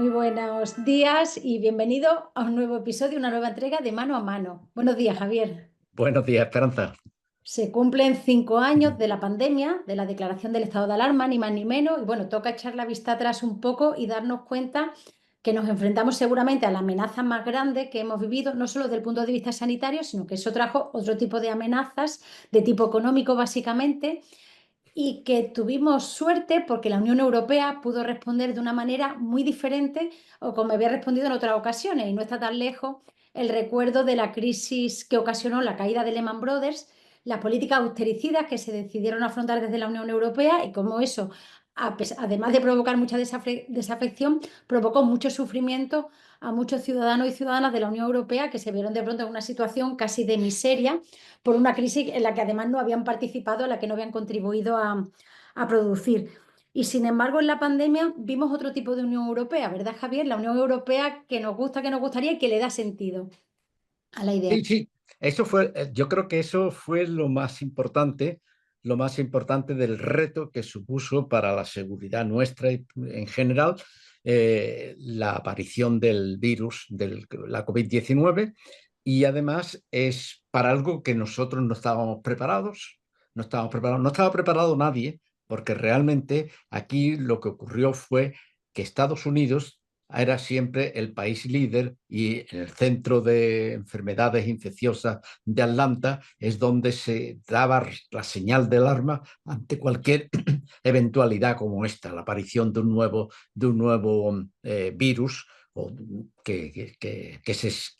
Muy buenos días y bienvenido a un nuevo episodio, una nueva entrega de Mano a Mano. Buenos días, Javier. Buenos días, Esperanza. Se cumplen 5 años de la pandemia, de la declaración del estado de alarma, ni más ni menos, y bueno, toca echar la vista atrás un poco y darnos cuenta que nos enfrentamos seguramente a la amenaza más grande que hemos vivido, no solo desde el punto de vista sanitario, sino que eso trajo otro tipo de amenazas de tipo económico, básicamente, y que tuvimos suerte porque la Unión Europea pudo responder de una manera muy diferente o como había respondido en otras ocasiones. Y no está tan lejos el recuerdo de la crisis que ocasionó la caída de Lehman Brothers, las políticas austericidas que se decidieron afrontar desde la Unión Europea y cómo eso, además de provocar mucha desafección, provocó mucho sufrimiento a muchos ciudadanos y ciudadanas de la Unión Europea que se vieron de pronto en una situación casi de miseria por una crisis en la que además no habían participado, en la que no habían contribuido a producir. Y sin embargo, en la pandemia vimos otro tipo de Unión Europea, ¿verdad, Javier? La Unión Europea que nos gusta, que nos gustaría y que le da sentido a la idea. Sí, sí, eso fue, yo creo que eso fue lo más importante del reto que supuso para la seguridad nuestra y en general la aparición del virus, de la COVID-19, y además es para algo que nosotros no estábamos preparados, no estaba preparado nadie, porque realmente aquí lo que ocurrió fue que Estados Unidos era siempre el país líder y en el centro de enfermedades infecciosas de Atlanta es donde se daba la señal de alarma ante cualquier eventualidad como esta, la aparición de un nuevo virus o que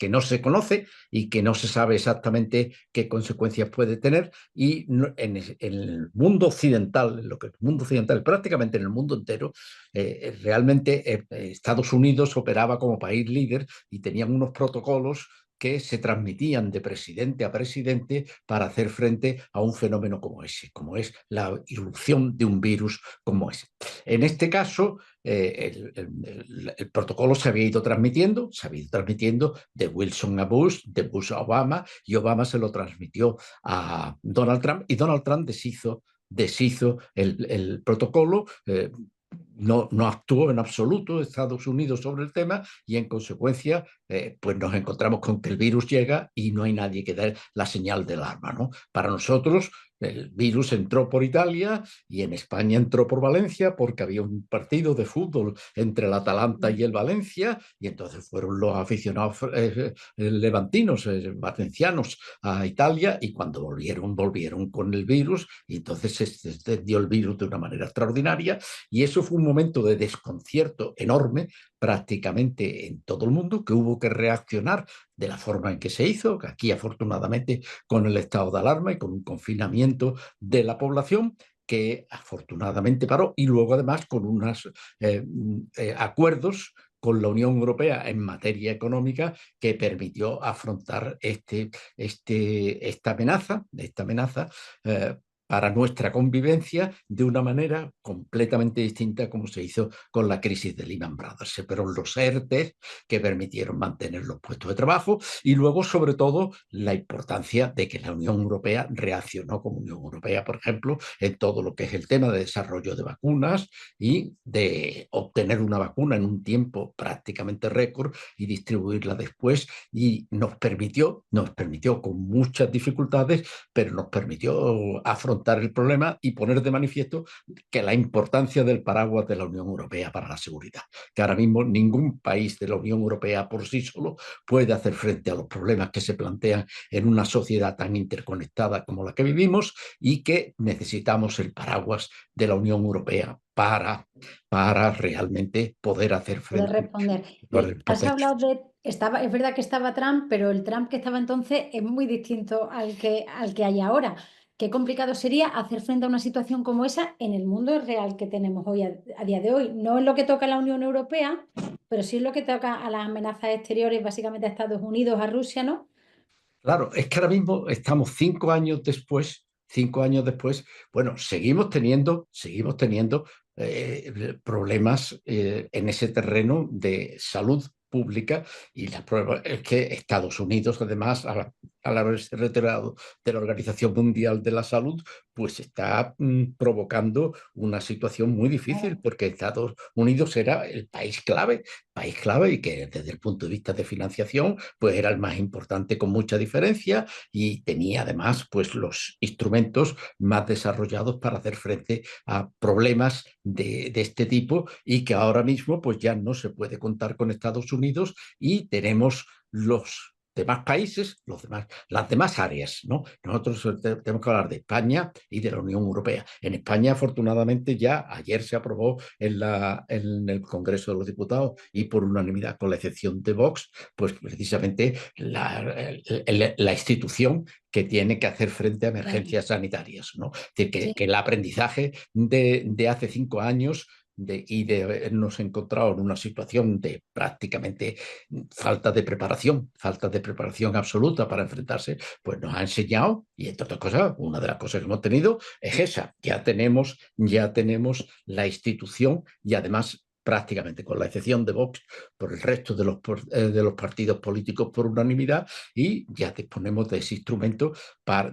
no se conoce y que no se sabe exactamente qué consecuencias puede tener. Y en el mundo occidental, en lo que el mundo occidental, prácticamente en el mundo entero, realmente Estados Unidos operaba como país líder y tenían unos protocolos que se transmitían de presidente a presidente para hacer frente a un fenómeno como ese, como es la irrupción de un virus como ese. En este caso, el protocolo se había ido transmitiendo de Wilson a Bush, de Bush a Obama, y Obama se lo transmitió a Donald Trump, y Donald Trump deshizo el protocolo. No actuó en absoluto Estados Unidos sobre el tema y en consecuencia pues nos encontramos con que el virus llega y no hay nadie que dé la señal del alarma, ¿no? Para nosotros el virus entró por Italia y en España entró por Valencia porque había un partido de fútbol entre el Atalanta y el Valencia y entonces fueron los aficionados levantinos, valencianos a Italia y cuando volvieron con el virus y entonces se extendió el virus de una manera extraordinaria y eso fue un momento de desconcierto enorme prácticamente en todo el mundo que hubo que reaccionar de la forma en que se hizo, que aquí afortunadamente con el estado de alarma y con un confinamiento de la población que afortunadamente paró y luego además con unos acuerdos con la Unión Europea en materia económica que permitió afrontar esta amenaza para nuestra convivencia de una manera completamente distinta como se hizo con la crisis de Lehman Brothers. Pero los ERTE que permitieron mantener los puestos de trabajo y luego, sobre todo, la importancia de que la Unión Europea reaccionó como Unión Europea, por ejemplo, en todo lo que es el tema de desarrollo de vacunas y de obtener una vacuna en un tiempo prácticamente récord y distribuirla después y nos permitió con muchas dificultades, pero nos permitió afrontar el problema y poner de manifiesto que la importancia del paraguas de la Unión Europea para la seguridad, que ahora mismo ningún país de la Unión Europea por sí solo puede hacer frente a los problemas que se plantean en una sociedad tan interconectada como la que vivimos y que necesitamos el paraguas de la Unión Europea para realmente poder hacer Poder frente. responder. Has Poder. hablado es verdad que estaba Trump, pero el Trump que estaba entonces es muy distinto al que hay ahora. Qué complicado sería hacer frente a una situación como esa en el mundo real que tenemos hoy a día de hoy. No es lo que toca a la Unión Europea, pero sí es lo que toca a las amenazas exteriores, básicamente a Estados Unidos, a Rusia, ¿no? Claro, es que ahora mismo estamos 5 años después, bueno, seguimos teniendo problemas en ese terreno de salud pública y la prueba es que Estados Unidos, además, al haberse retirado de la Organización Mundial de la Salud, pues está provocando una situación muy difícil porque Estados Unidos era el país clave país clave y que desde el punto de vista de financiación pues era el más importante con mucha diferencia y tenía además pues los instrumentos más desarrollados para hacer frente a problemas de este tipo y que ahora mismo pues ya no se puede contar con Estados Unidos y tenemos los demás países, las demás áreas, ¿no? Nosotros tenemos que hablar de España y de la Unión Europea. En España, afortunadamente, ya ayer se aprobó en el Congreso de los Diputados y por unanimidad, con la excepción de Vox, pues precisamente la institución que tiene que hacer frente a Claro, emergencias sanitarias, ¿no? Es decir, sí, que el aprendizaje de hace 5 años y de habernos encontrado en una situación de prácticamente falta de preparación absoluta para enfrentarse, pues nos ha enseñado, y entre otras cosas, una de las cosas que hemos tenido es esa, ya tenemos la institución y además prácticamente con la excepción de Vox, por el resto de los partidos políticos por unanimidad y ya disponemos de ese instrumento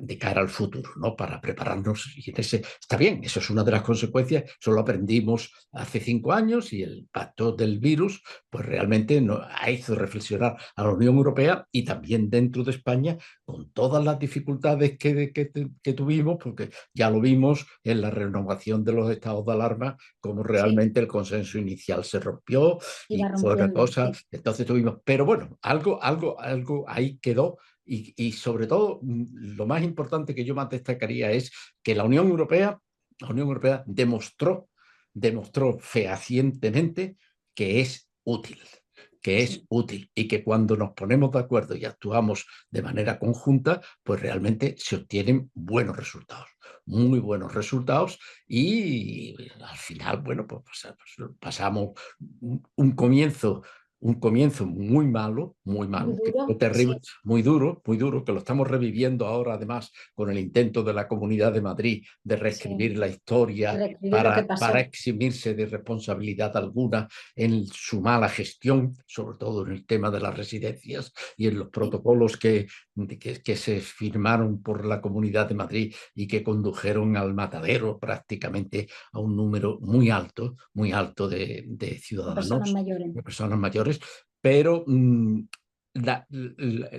de cara al futuro, ¿no? Para prepararnos. Y está bien, eso es una de las consecuencias, eso lo aprendimos hace 5 años y el pacto del virus pues realmente nos hizo reflexionar a la Unión Europea y también dentro de España con todas las dificultades que tuvimos, porque ya lo vimos en la renovación de los estados de alarma, como sí, realmente el consenso inicial se rompió iba y fue otra rompiendo, cosa. sí, Entonces tuvimos, pero bueno, algo ahí quedó y sobre todo lo más importante que yo más destacaría es que la Unión Europea demostró fehacientemente que es útil, sí. y que cuando nos ponemos de acuerdo y actuamos de manera conjunta, pues realmente se obtienen buenos resultados, muy buenos resultados y al final, bueno, pues pasamos un comienzo muy Muy malo, que fue duro, terrible, sí, muy duro, que lo estamos reviviendo ahora además con el intento de la Comunidad de Madrid de sí. reescribir la historia Reescribir lo que para pasó. eximirse de responsabilidad alguna en su mala gestión, sobre todo en el tema de las residencias y en los Sí, protocolos que se firmaron por la Comunidad de Madrid y que condujeron al matadero prácticamente a un número muy alto de de personas ciudadanos, mayores. de personas mayores, pero la, la,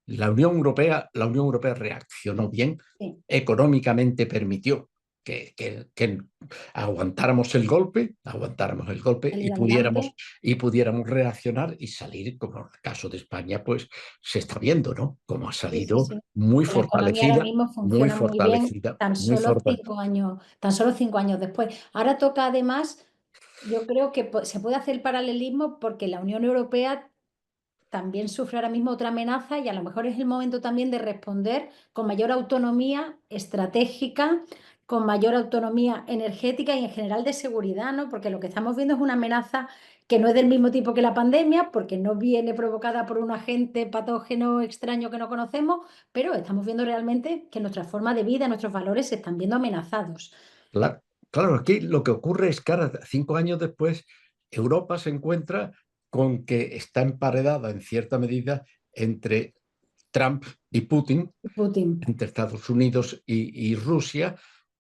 la Unión Europea reaccionó bien, Sí, económicamente permitió que aguantáramos el golpe salir adelante. y pudiéramos reaccionar y salir, como en el caso de España, pues se está viendo, ¿no? Como ha Sí, sí, salido sí. Que la economía ahora mismo funciona muy bien, muy fortalecida. tan solo 5 años después. Ahora toca además, yo creo que se puede hacer el paralelismo porque la Unión Europea también sufre ahora mismo otra amenaza y a lo mejor es el momento también de responder con mayor autonomía estratégica, con mayor autonomía energética y en general de seguridad, ¿no? Porque lo que estamos viendo es una amenaza que no es del mismo tipo que la pandemia, porque no viene provocada por un agente patógeno extraño que no conocemos, pero estamos viendo realmente que nuestra forma de vida, nuestros valores se están viendo amenazados. Claro, claro, aquí lo que ocurre es que ahora, 5 años después, Europa se encuentra con que está emparedada en cierta medida entre Trump y Putin, Putin. entre Estados Unidos y Rusia,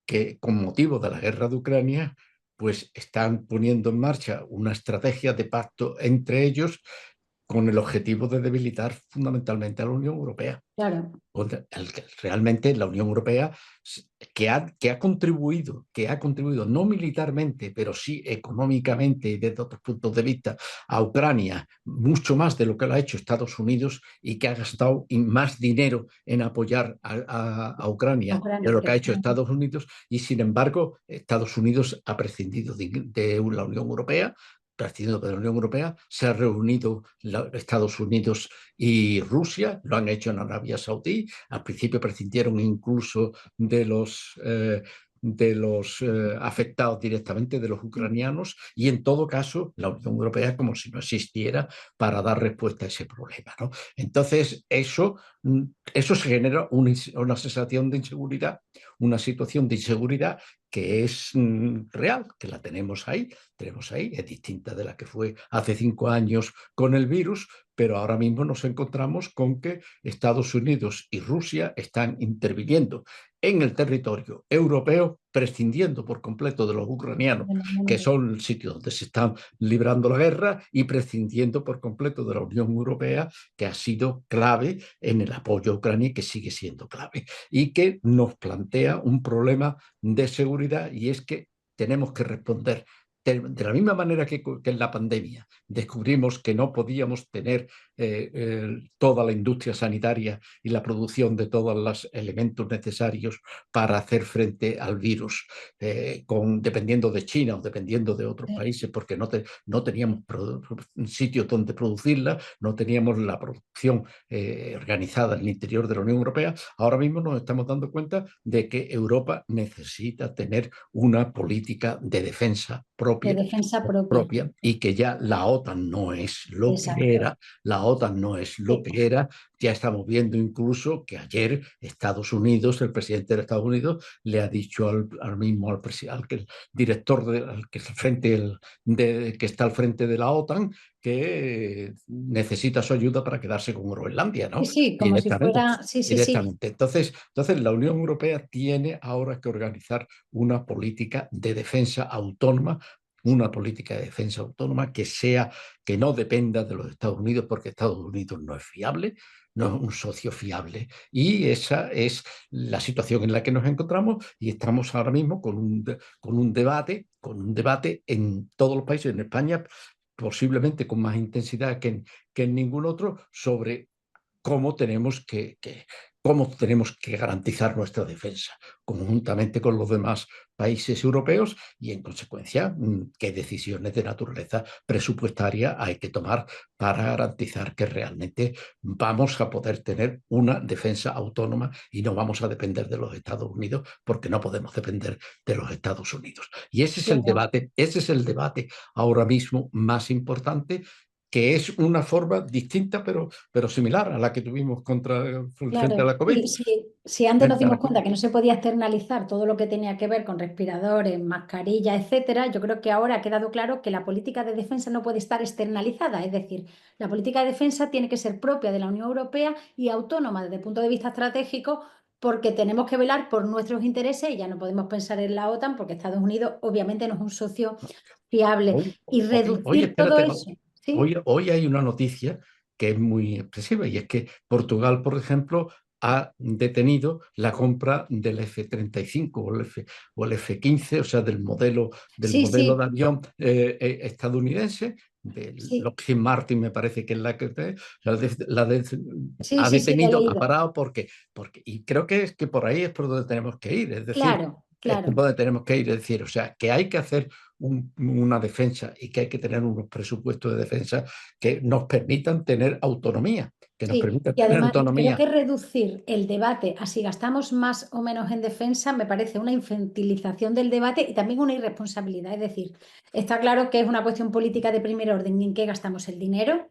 que con motivo de la guerra de Ucrania, pues están poniendo en marcha una estrategia de pacto entre ellos con el objetivo de debilitar fundamentalmente a la Unión Europea. Claro, Realmente la Unión Europea que ha contribuido no militarmente, pero sí económicamente y desde otros puntos de vista a Ucrania, mucho más de lo que lo ha hecho Estados Unidos y que ha gastado más dinero en apoyar a Ucrania de Ucrania, lo que ha hecho precisamente. Estados Unidos y sin embargo Estados Unidos ha prescindido de la Unión Europea, prescindido de la Unión Europea, se ha reunido Estados Unidos y Rusia, lo han hecho en Arabia Saudí, al principio prescindieron incluso de los afectados directamente, de los ucranianos, y en todo caso la Unión Europea como si no existiera para dar respuesta a ese problema, ¿no? Entonces eso se genera una sensación de inseguridad, una situación de inseguridad que es real, que la tenemos ahí, es distinta de la que fue hace 5 años con el virus, pero ahora mismo nos encontramos con que Estados Unidos y Rusia están interviniendo en el territorio europeo, prescindiendo por completo de los ucranianos, de la Unión que Europea. son el sitio donde se están librando la guerra, y prescindiendo por completo de la Unión Europea, que ha sido clave en el apoyo a Ucrania y que sigue siendo clave, y que nos plantea un problema de seguridad, y es que tenemos que responder de la misma manera que en la pandemia descubrimos que no podíamos tener toda la industria sanitaria y la producción de todos los elementos necesarios para hacer frente al virus, dependiendo de China o dependiendo de otros Sí, países, porque no teníamos sitios donde producirla, no teníamos la producción organizada en el interior de la Unión Europea. Ahora mismo nos estamos dando cuenta de que Europa necesita tener una política de defensa de defensa propia. y que ya la OTAN no es lo que Exacto. era, la OTAN no es lo Sí, que era. Ya estamos viendo incluso que ayer Estados Unidos, el presidente de Estados Unidos, le ha dicho al que el director que está al frente de la OTAN, que necesita su ayuda para quedarse con Groenlandia, sí, ¿no? sí, como si Directamente. fuera, sí, sí, sí, Directamente. Entonces, la Unión Europea tiene ahora que organizar una política de defensa autónoma, una política de defensa autónoma que no dependa de los Estados Unidos, porque Estados Unidos no es fiable, no es un socio fiable. Y esa es la situación en la que nos encontramos, y estamos ahora mismo con un debate en todos los países, en España posiblemente con más intensidad que en ningún otro, sobre cómo cómo tenemos que garantizar nuestra defensa conjuntamente con los demás países europeos, y en consecuencia qué decisiones de naturaleza presupuestaria hay que tomar para garantizar que realmente vamos a poder tener una defensa autónoma y no vamos a depender de los Estados Unidos, porque no podemos depender de los Estados Unidos. Y claro. ese es el debate ahora mismo más importante, que es una forma distinta pero similar a la que tuvimos frente a Claro, la COVID. y si antes nos Frente a dimos la cuenta COVID. que no se podía externalizar todo lo que tenía que ver con respiradores, mascarillas, etcétera, yo creo que ahora ha quedado claro que la política de defensa no puede estar externalizada, es decir, la política de defensa tiene que ser propia de la Unión Europea y autónoma desde el punto de vista estratégico, porque tenemos que velar por nuestros intereses y ya no podemos pensar en la OTAN porque Estados Unidos obviamente no es un socio fiable Hoy, y reducir todo espérate, eso, ¿sí? hoy hay una noticia que es muy expresiva, y es que Portugal, por ejemplo, ha detenido la compra del F-35 o el F-15, o sea, del Sí, modelo de sí, avión estadounidense, del sí, Lockheed Martin, me parece que es sí, ha sí, sí, lo he detenido, ha leído. parado y creo que es que por ahí es por donde tenemos que ir, es decir, Claro, es por claro. donde tenemos que ir, es decir, o sea, que hay que hacer una defensa y que hay que tener unos presupuestos de defensa que nos permitan tener autonomía, que nos Sí, permitan y tener además creo autonomía. que reducir el debate a si gastamos más o menos en defensa me parece una infantilización del debate y también una irresponsabilidad. Es decir, está claro que es una cuestión política de primer orden en qué gastamos el dinero,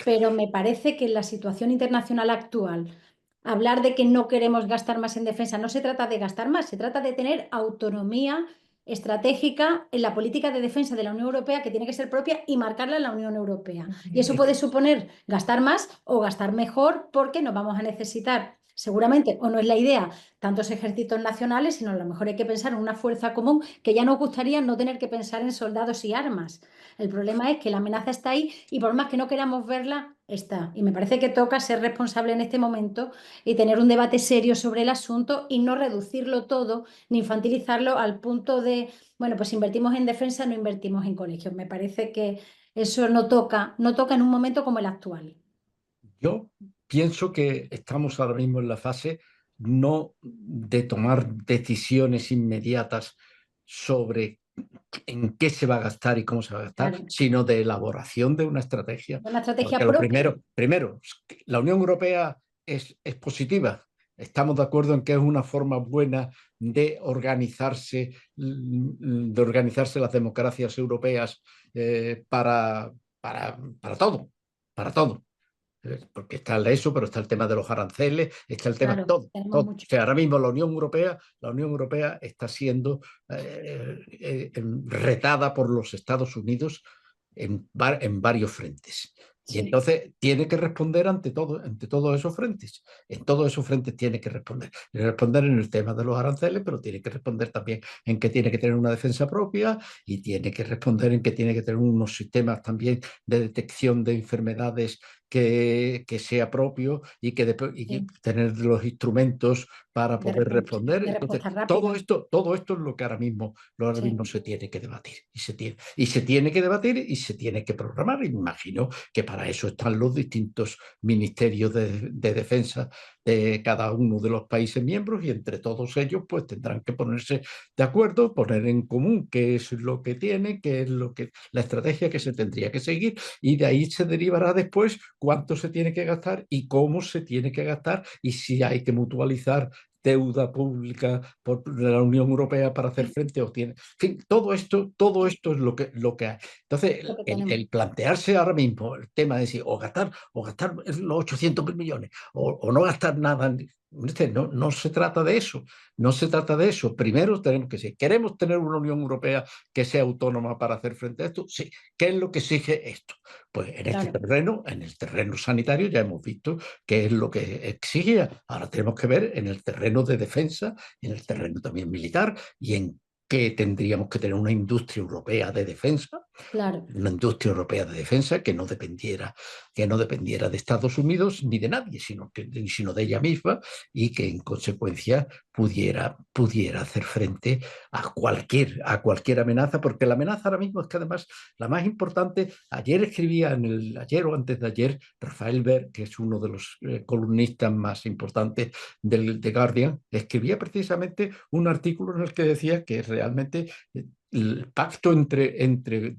pero me parece que en la situación internacional actual, hablar de que no queremos gastar más en defensa no se trata de gastar más, se trata de tener autonomía estratégica en la política de defensa de la Unión Europea, que tiene que ser propia y marcarla en la Unión Europea. Y eso puede suponer gastar más o gastar mejor, porque nos vamos a necesitar, seguramente, o no es la idea, tantos ejércitos nacionales, sino a lo mejor hay que pensar en una fuerza común, que ya nos gustaría no tener que pensar en soldados y armas. El problema es que la amenaza está ahí y por más que no queramos verla, está. Y me parece que toca ser responsable en este momento y tener un debate serio sobre el asunto y no reducirlo todo ni infantilizarlo al punto de, bueno, pues invertimos en defensa, no invertimos en colegios. Me parece que eso no toca en un momento como el actual. Yo pienso que estamos ahora mismo en la fase no de tomar decisiones inmediatas sobre en qué se va a gastar y cómo se va a gastar, Claro, sino de elaboración de una estrategia. una Porque estrategia lo propia. primero, la Unión Europea es positiva. Estamos de acuerdo en que es una forma buena de organizarse las democracias europeas, para todo, para todo. Porque está eso, pero está el tema de los aranceles, está el tema, Claro, todo, tenemos todo. O mucho. sea, ahora mismo la Unión Europea está siendo retada por los Estados Unidos en varios frentes. Y Sí, entonces tiene que responder ante todos esos frentes. En todos esos frentes tiene que responder. Tiene que responder en el tema de los aranceles, pero tiene que responder también en que tiene que tener una defensa propia y tiene que responder en que tiene que tener unos sistemas también de detección de enfermedades que sea propio y que sí, tener los instrumentos para poder responder. de Entonces, respuesta rápida. todo esto es lo que ahora mismo Sí, se tiene que debatir. Y se tiene que debatir y se tiene que programar. Y me imagino que para eso están los distintos ministerios de defensa de cada uno de los países miembros y entre todos ellos pues tendrán que ponerse de acuerdo, poner en común qué es lo que tiene, qué es lo que la estrategia que se tendría que seguir y de ahí se derivará después cuánto se tiene que gastar y cómo se tiene que gastar y si hay que mutualizar deuda pública de la Unión Europea para hacer sí, frente o tiene. En fin, todo esto es lo que hay. Entonces, lo que tenemos. el plantearse ahora mismo el tema de decir o gastar los 800.000 millones o no gastar nada, no se trata de eso, no se trata de eso. Primero tenemos que decir, ¿queremos tener una Unión Europea que sea autónoma para hacer frente a esto? Sí. ¿Qué es lo que exige esto? Pues Claro, en el terreno sanitario ya hemos visto qué es lo que exigía. Ahora tenemos que ver en el terreno de defensa, en el sí, terreno también militar y en qué tendríamos que tener una industria europea de defensa, claro, una industria europea de defensa que no dependiera de Estados Unidos ni de nadie, sino de ella misma y que en consecuencia pudiera hacer frente a cualquier amenaza, porque la amenaza ahora mismo es que además la más importante, ayer escribía ayer o antes de ayer, Rafael Ver, que es uno de los columnistas más importantes del The Guardian, escribía precisamente un artículo en el que decía que realmente el pacto entre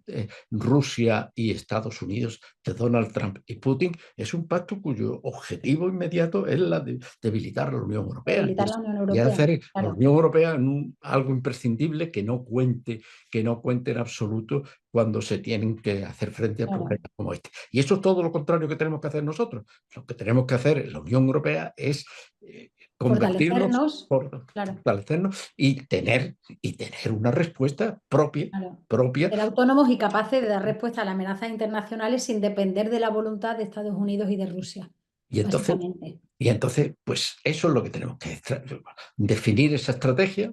Rusia y Estados Unidos de Donald Trump y Putin es un pacto cuyo objetivo inmediato es la de debilitar a la Unión Europea debilitar la Unión y Europea. hacer a la Claro, Unión Europea en algo imprescindible que no cuente en absoluto cuando se tienen que hacer frente a claro. problemas como este. Y eso es todo lo contrario que tenemos que hacer nosotros. Lo que tenemos que hacer en la Unión Europea es convertirnos, Fortalecernos, claro, fortalecernos y tener una respuesta claro. propia. Ser autónomos y capaces de dar respuesta a las amenazas internacionales sin depender de la voluntad de Estados Unidos y de Rusia, Y entonces, básicamente. pues eso es lo que tenemos que definir esa estrategia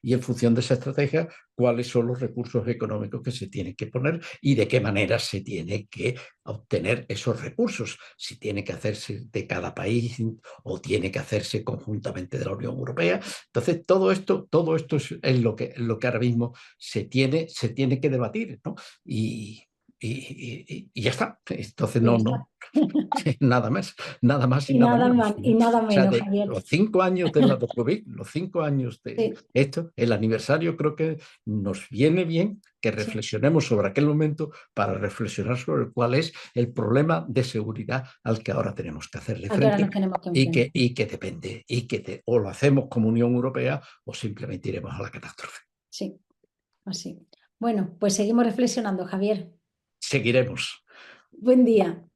y en función de esa estrategia, cuáles son los recursos económicos que se tienen que poner y de qué manera se tiene que obtener esos recursos. Si tiene que hacerse de cada país o tiene que hacerse conjuntamente de la Unión Europea. Entonces, todo esto es lo que ahora mismo se tiene que debatir, ¿no? Y ya está. Entonces, Y ya está. nada más y nada menos, Y ¿no? O nada sea, menos, de Javier. los 5 años de la COVID, los 5 años de Sí, esto, el aniversario creo que nos viene bien que sí. reflexionemos sobre aquel momento para reflexionar sobre cuál es el problema de seguridad al que ahora tenemos que hacerle ¿A qué hora frente nos tenemos que enfrentar? y que depende, o lo hacemos como Unión Europea o simplemente iremos a la catástrofe. Sí, así. Bueno, pues seguimos reflexionando, Javier. Seguiremos. Buen día.